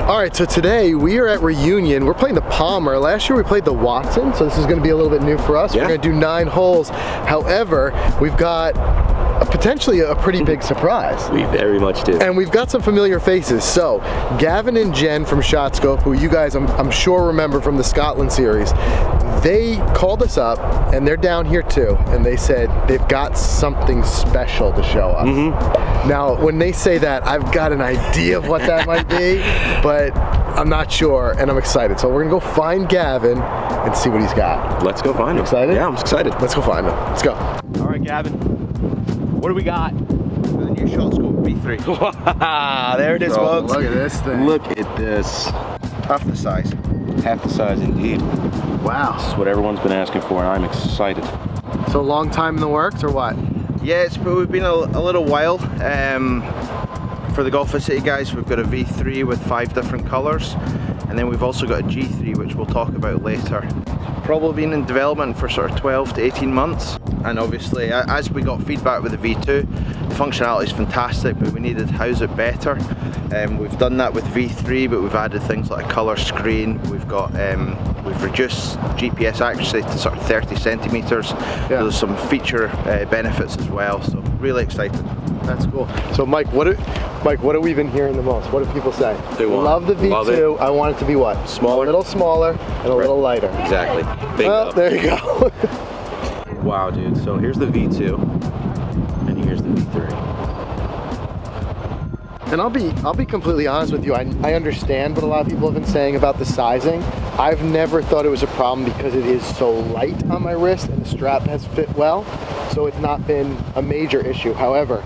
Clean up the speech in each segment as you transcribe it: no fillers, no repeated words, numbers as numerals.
All right, so today we are at Reunion. We're playing the Palmer. Last year we played the Watson, so this is going to be a little bit new for us. Yeah. We're going to do 9 holes. However, we've got potentially a pretty big surprise. We very much do. And we've got some familiar faces. So, Gavin and Jen from ShotScope, who you guys I'm sure remember from the Scotland series, they called us up, and they're down here too, and they said they've got something special to show us. Now, when they say that, I've got an idea of what that might be, but I'm not sure, and I'm excited. So we're gonna go find Gavin and see what he's got. Let's go find him. Excited? Yeah, I'm excited. Let's go find him. Let's go. All right, Gavin. What do we got? The new ShotScope V3. There it is, folks. Look at this thing. Look at this. Half the size. Half the size indeed. Wow. This is what everyone's been asking for, and I'm excited. So long time in the works, or what? Yeah, we've been a little while. For the Golficity guys, we've got a V3 with 5 different colours, and then we've also got a G3, which we'll talk about later. Probably been in development for sort of 12 to 18 months, and obviously as we got feedback with the V2, the functionality is fantastic, but we needed to house it better. We've done that with V3, but we've added things like a colour screen. We've got we've reduced GPS accuracy to sort of 30 centimetres. Yeah. There's some feature benefits as well, so really excited. That's cool. So Mike, what have we been hearing the most? What do people say? They want- love the V2. love it. I want it to be what? Smaller. A little smaller and a little lighter. Exactly. Well, there you go. Wow, dude. So here's the V2, and here's the V3. And I'll be completely honest with you. I understand what a lot of people have been saying about the sizing. I've never thought it was a problem because it is so light on my wrist and the strap has fit well. So it's not been a major issue. However,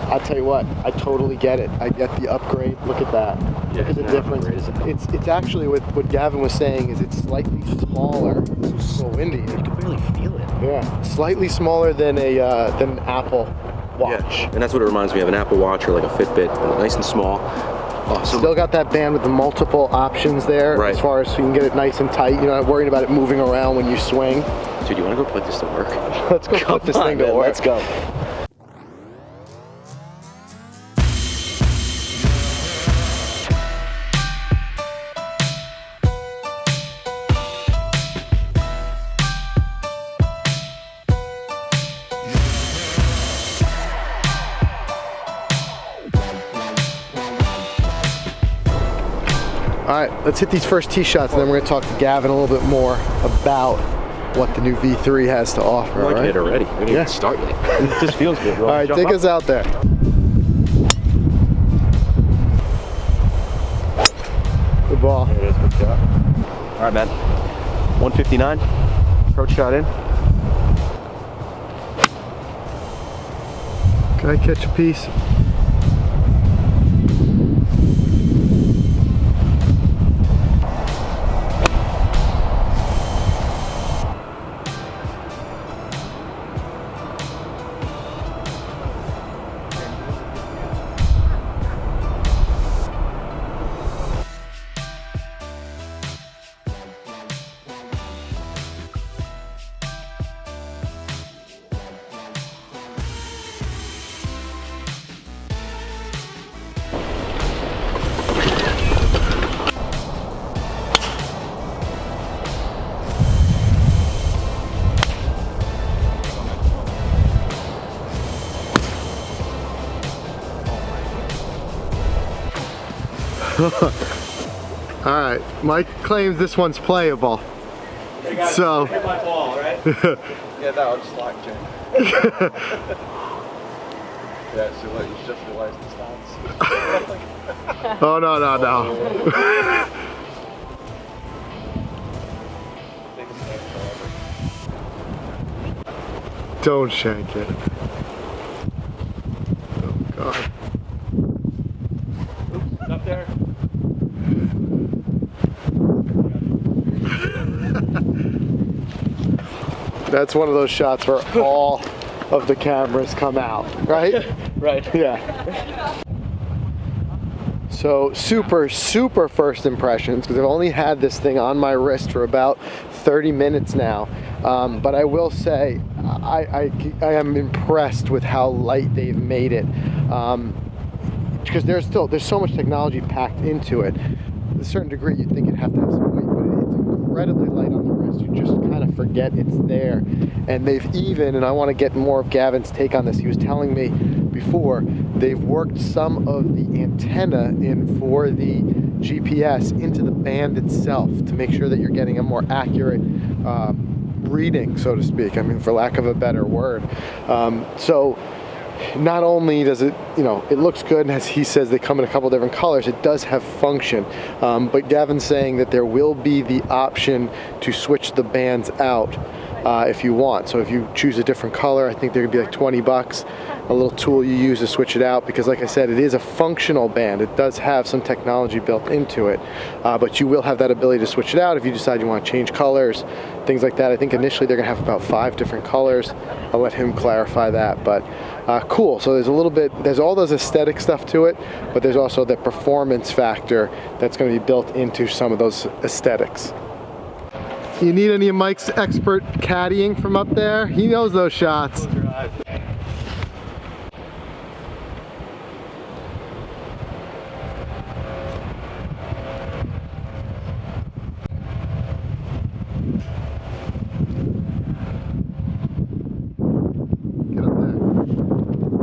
I'll tell you what, I totally get it. I get the upgrade. Look at that. Yeah, Look at the it's an difference. upgrade. It's actually what Gavin was saying is it's slightly smaller. It's so windy. You can really feel it. Yeah, slightly smaller than an Apple Watch. Yeah, and that's what it reminds me of, an Apple Watch or like a Fitbit, nice and small. Awesome. Still got that band with the multiple options there, Right. as far as so you can get it nice and tight. You're not worried about it moving around when you swing. Dude, you want to go put this to work? Let's go put this thing to man, work. Let's go. All right, let's hit these first tee shots, and then we're going to talk to Gavin a little bit more about what the new V3 has to offer. I like all right? it already. We didn't even start yet. It just feels good. All right, take us out there. Good ball. There it is. Good shot. All right, man. 159. Approach shot in. Can I catch a piece? All right, Mike claims this one's playable. So Hit my ball, right? Yeah, that was slack, Jay. Yeah, so like, you just realised the stance. oh no. Don't shank it. Oh God. Oops, up there. That's one of those shots where all of the cameras come out, right? Right. Yeah. So super first impressions, because I've only had this thing on my wrist for about 30 minutes now. But I will say, I am impressed with how light they've made it. because there's so much technology packed into it. To a certain degree, you'd think it'd have to have some weight, but it's incredibly light on the wrist. You just kind of forget it's there. And they've even, and I want to get more of Gavin's take on this, he was telling me before, they've worked some of the antenna in for the GPS into the band itself to make sure that you're getting a more accurate reading, so to speak. I mean, for lack of a better word. So not only does it, it looks good, and as he says, they come in a couple different colors, it does have function. But Gavin's saying that there will be the option to switch the bands out if you want. So if you choose a different color, I think they're gonna be like 20 bucks. A little tool you use to switch it out, because like I said, it is a functional band. It does have some technology built into it, but you will have that ability to switch it out if you decide you want to change colors, things like that. I think initially they're gonna have about 5 different colors. I'll let him clarify that, but cool. So there's all those aesthetic stuff to it, but there's also the performance factor that's gonna be built into some of those aesthetics. You need any of Mike's expert caddying from up there? He knows those shots. Get up there.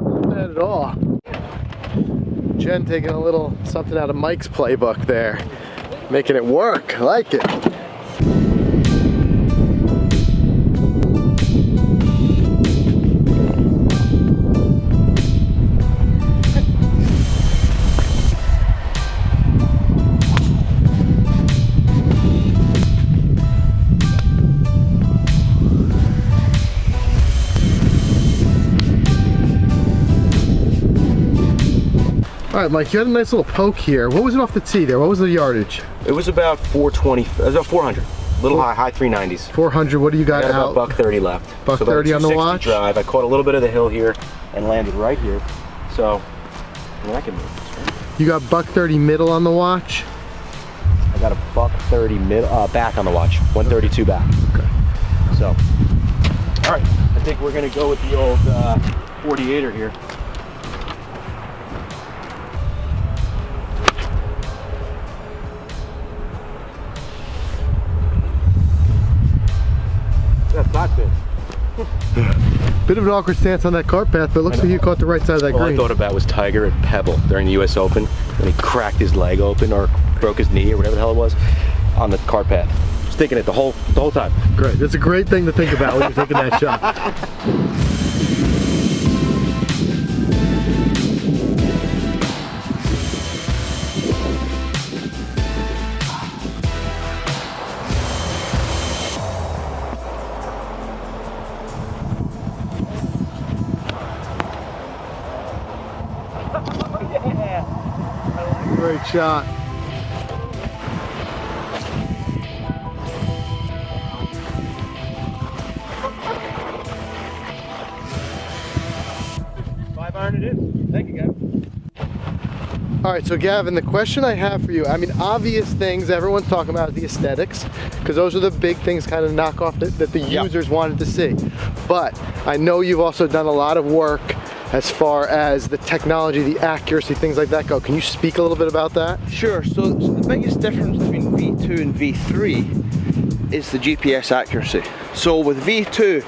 Not bad at all. Jen taking a little something out of Mike's playbook there. Making it work. I like it. All right, Mike, you had a nice little poke here. What was it off the tee there? What was the yardage? It was about 420, it was about 400. A little high 390s. 400, what do you got I got out? about $130 left. Buck so 30 on the 260 watch? drive. I caught a little bit of the hill here and landed right here. So, I mean, I can move this, right? You got $130 middle on the watch? I got a $130 back on the watch. 132 back. Okay. So, all right. I think we're gonna go with the old 48er here. That's not good. Bit of an awkward stance on that cart path, but it looks like you caught the right side of that All green. I thought about was Tiger at Pebble during the US Open when he cracked his leg open or broke his knee or whatever the hell it was on the cart path. Just thinking it the whole time. Great. That's a great thing to think about when you're taking that shot. Great shot. Five iron it is. Thank you, Gavin. All right, so Gavin, the question I have for you, I mean, obvious things everyone's talking about is the aesthetics, because those are the big things kind of knock off that the users wanted to see. But I know you've also done a lot of work as far as the technology, the accuracy, things like that go. Can you speak a little bit about that? Sure, so the biggest difference between V2 and V3 is the GPS accuracy. So with V2,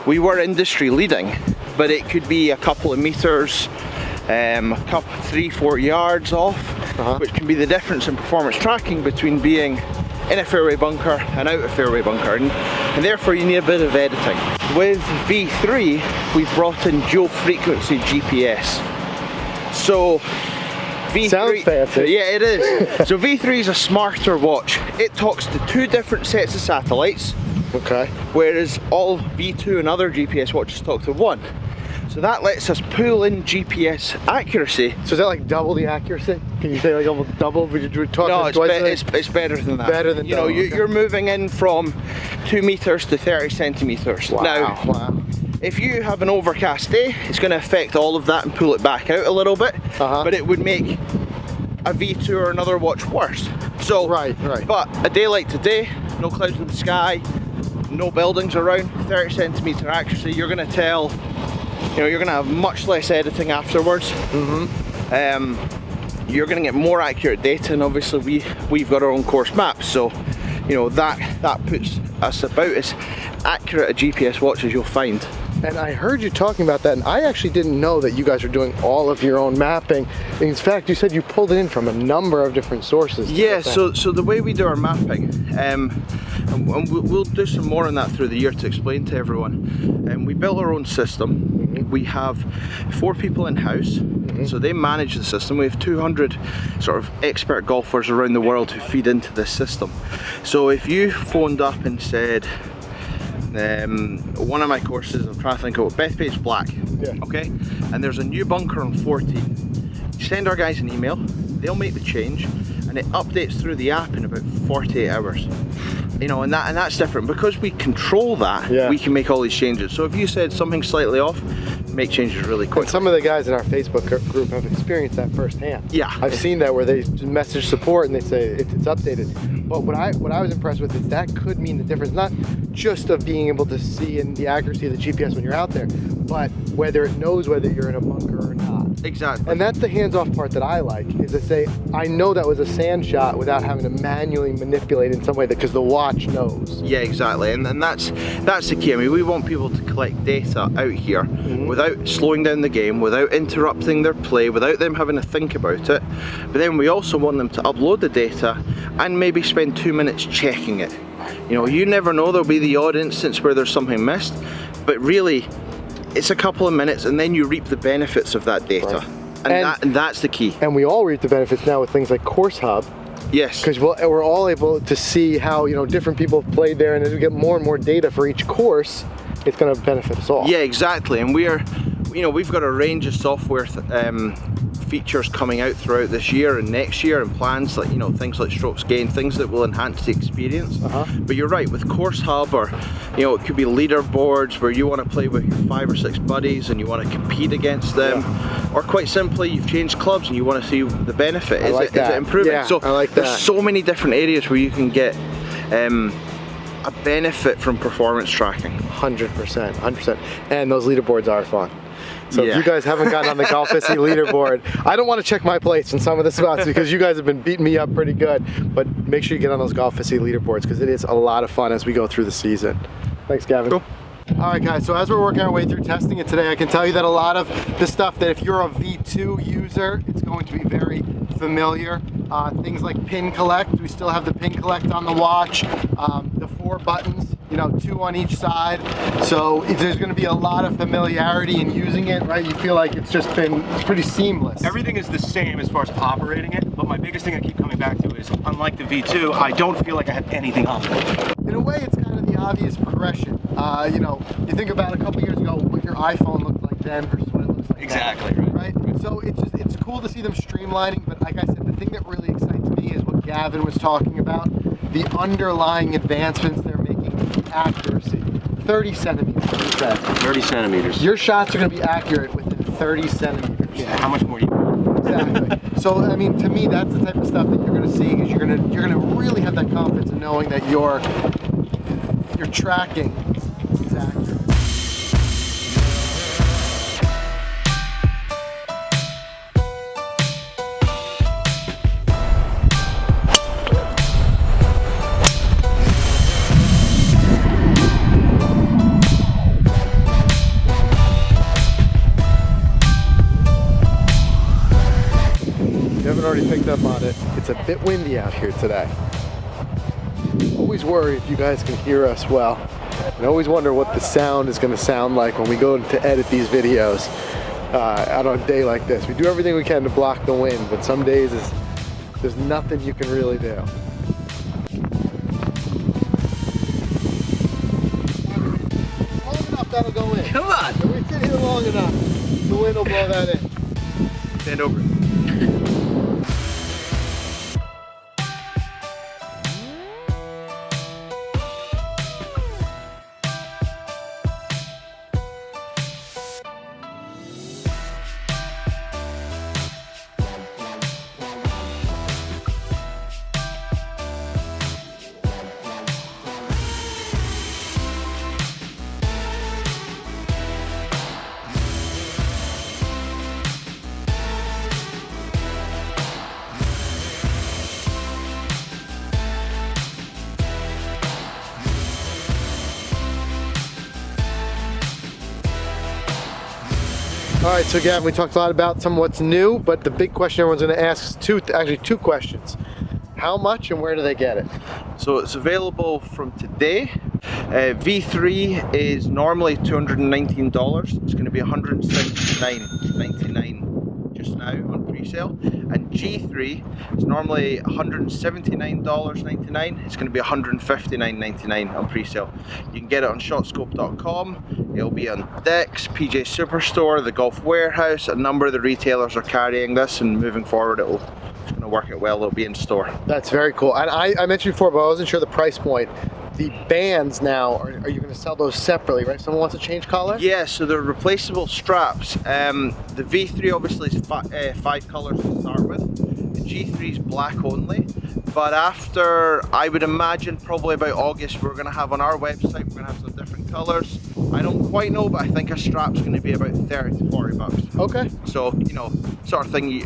we were industry leading, but it could be a couple of meters, a couple, 3-4 yards off, which can be the difference in performance tracking between being in a fairway bunker and out of fairway bunker, and therefore you need a bit of editing. With V3, we've brought in dual frequency GPS. So V3, sounds fancy. Yeah, it is. So V3 is a smarter watch. It talks to 2 different sets of satellites. Okay. Whereas all V2 and other GPS watches talk to 1. So that lets us pull in GPS accuracy. So is that like double the accuracy? Can you say like almost double? Would you talk No, twice? it's better than that. Better than you know, double, okay. you're moving in from 2 meters to 30 centimeters. Wow, Now, wow. if you have an overcast day, it's going to affect all of that and pull it back out a little bit. But it would make a V2 or another watch worse. So, right. But a day like today, no clouds in the sky, no buildings around, 30 centimeter accuracy, you're going to tell, you know, you're going to have much less editing afterwards. you're going to get more accurate data, and obviously we've got our own course maps, so you know that puts us about as accurate a GPS watch as you'll find. And I heard you talking about that, and I actually didn't know that you guys are doing all of your own mapping. In fact, you said you pulled it in from a number of different sources. Yeah, so the way we do our mapping, and we'll do some more on that through the year to explain to everyone. We built our own system. We have 4 people in-house, so they manage the system. We have 200 sort of expert golfers around the world who feed into this system. So if you phoned up and said, one of my courses, I'm trying to think of Bethpage Black, okay, and there's a new bunker on 14, send our guys an email, they'll make the change, and it updates through the app in about 48 hours. You know, and that's different because we control that. We can make all these changes. So if you said something slightly off, make changes really quick. And some of the guys in our Facebook group have experienced that firsthand. Yeah, I've seen that where they message support and they say it's updated. But what I was impressed with is that could mean the difference, not just of being able to see and the accuracy of the GPS when you're out there, but whether it knows whether you're in a bunker or not. Exactly. And that's the hands-off part that I like, is to say, I know that was a sand shot without having to manually manipulate in some way, because the watch knows. Yeah, exactly. And that's the key. I mean, we want people to collect data out here without slowing down the game, without interrupting their play, without them having to think about it. But then we also want them to upload the data and maybe spend 2 minutes checking it. You know, you never know, there'll be the odd instance where there's something missed, but really it's a couple of minutes and then you reap the benefits of that data. Right. And that's the key. And we all reap the benefits now with things like Course Hub. Yes. Because we're all able to see how, you know, different people have played there, and as we get more and more data for each course, it's going to benefit us all. Yeah, exactly. And we've got a range of software features coming out throughout this year and next year, and plans like, you know, things like strokes gain, things that will enhance the experience. But you're right, with Course Hub, or you know, it could be leaderboards where you want to play with your 5 or 6 buddies and you want to compete against them, or quite simply you've changed clubs and you want to see the benefit. Is it improving? Yeah, so I like that. There's so many different areas where you can get a benefit from performance tracking. 100%, 100%. And those leaderboards are fun. So if you guys haven't gotten on the Golficity leaderboard, I don't want to check my place in some of the spots because you guys have been beating me up pretty good, but make sure you get on those Golficity leaderboards because it is a lot of fun as we go through the season. Thanks, Gavin. Cool. All right, guys, so as we're working our way through testing it today, I can tell you that a lot of the stuff that if you're a V2 user, it's going to be very familiar. Things like pin collect, we still have the pin collect on the watch, the 4 buttons, you know, 2 on each side. So there's going to be a lot of familiarity in using it, right? You feel like it's pretty seamless. Everything is the same as far as operating it, but my biggest thing I keep coming back to is, unlike the V2, I don't feel like I have anything on it. In a way, it's kind of the obvious progression. You know, you think about a couple years ago what your iPhone looked like then versus what it looks like Exactly, now, right? So it's cool to see them streamlining, but like I said, the thing that really excites me is what Gavin was talking about, the underlying advancements they're making in accuracy. 30 centimeters, he said. 30 centimeters. Your shots are going to be accurate within 30 centimeters. Yeah, how much more do you want? Exactly. So I mean, to me, that's the type of stuff that you're going to see, is you're going to really have that confidence in knowing that your tracking is accurate. Already picked up on it. It's a bit windy out here today. Always worry if you guys can hear us well. And always wonder what the sound is going to sound like when we go to edit these videos out on a day like this. We do everything we can to block the wind, but some days there's nothing you can really do. Long enough, that'll go in. Come on! If we sit here long enough, the wind will blow that in. Stand over. All right, so Gavin, we talked a lot about some of what's new, but the big question everyone's going to ask is two questions. How much and where do they get it? So it's available from today. V3 is normally $219. It's going to be $179.99 just now on pre-sale. And G3 is normally $179.99. It's going to be $159.99 on pre-sale. You can get it on shotscope.com. It'll be on Dex, PGA Superstore, the Golf Warehouse. A number of the retailers are carrying this, and moving forward it's going to work out well. It'll be in store. That's very cool. And I mentioned before, but I wasn't sure the price point. The bands now, are you going to sell those separately, right? If someone wants to change color? Yeah, so they're replaceable straps. The V3 obviously is 5 colors to start with. The G3 is black only. But after, I would imagine, probably about August, we're going to have on our website, we're going to have some different colors. I don't quite know, but I think a strap's going to be about 30 to 40 bucks. Okay. So, you know, sort of thing.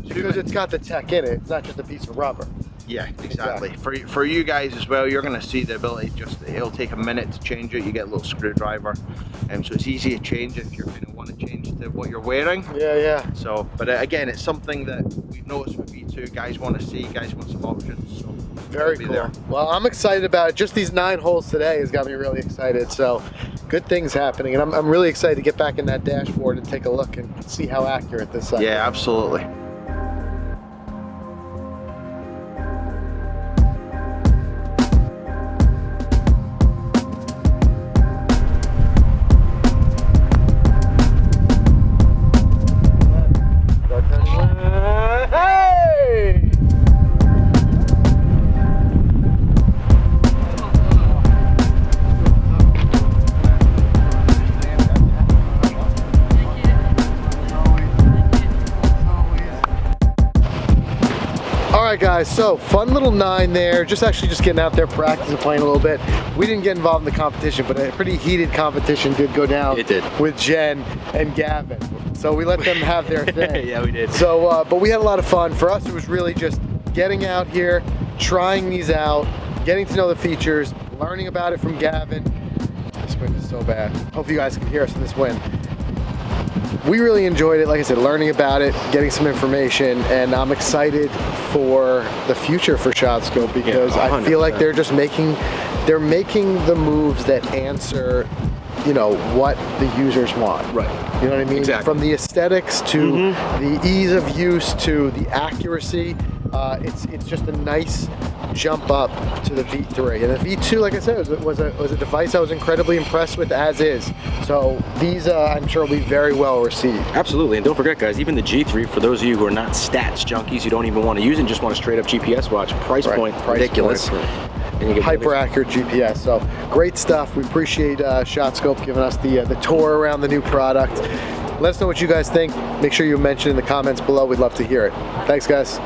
Because it's got the tech in it, it's not just a piece of rubber. Yeah, exactly. For you guys as well, you're going to see the ability, it'll take a minute to change it. You get a little screwdriver, so it's easy to change if you're going to want to change to what you're wearing. Yeah. So, but again, it's something that we've noticed with V2, guys want to see, guys want some options. So very cool. There. Well, I'm excited about it. Just these 9 holes today has got me really excited. So good things happening, and I'm really excited to get back in that dashboard and take a look and see how accurate this is. Yeah, absolutely. Alright guys, so fun little 9 there, just getting out there practicing, playing a little bit. We didn't get involved in the competition, but a pretty heated competition did go down. It did. With Jen and Gavin. So we let them have their thing. Yeah, we did. So, but we had a lot of fun. For us, it was really just getting out here, trying these out, getting to know the features, learning about it from Gavin. This wind is so bad. Hope you guys can hear us in this wind. We really enjoyed it, like I said, learning about it, getting some information, and I'm excited for the future for ShotScope because I feel like they're making the moves that answer, you know, what the users want. Right. You know what I mean? Exactly. From the aesthetics to the ease of use to the accuracy, it's just a nice jump up to the V3. And the V2, like I said, was a device I was incredibly impressed with as is. So these, I'm sure, will be very well received. Absolutely, and don't forget guys, even the G3, for those of you who are not stats junkies, who don't even want to use it and just want a straight up GPS watch, price point, ridiculous. And you get hyper accurate GPS. So great stuff. We appreciate ShotScope giving us the tour around the new product. Let us know what you guys think. Make sure you mention in the comments below. We'd love to hear it. Thanks guys.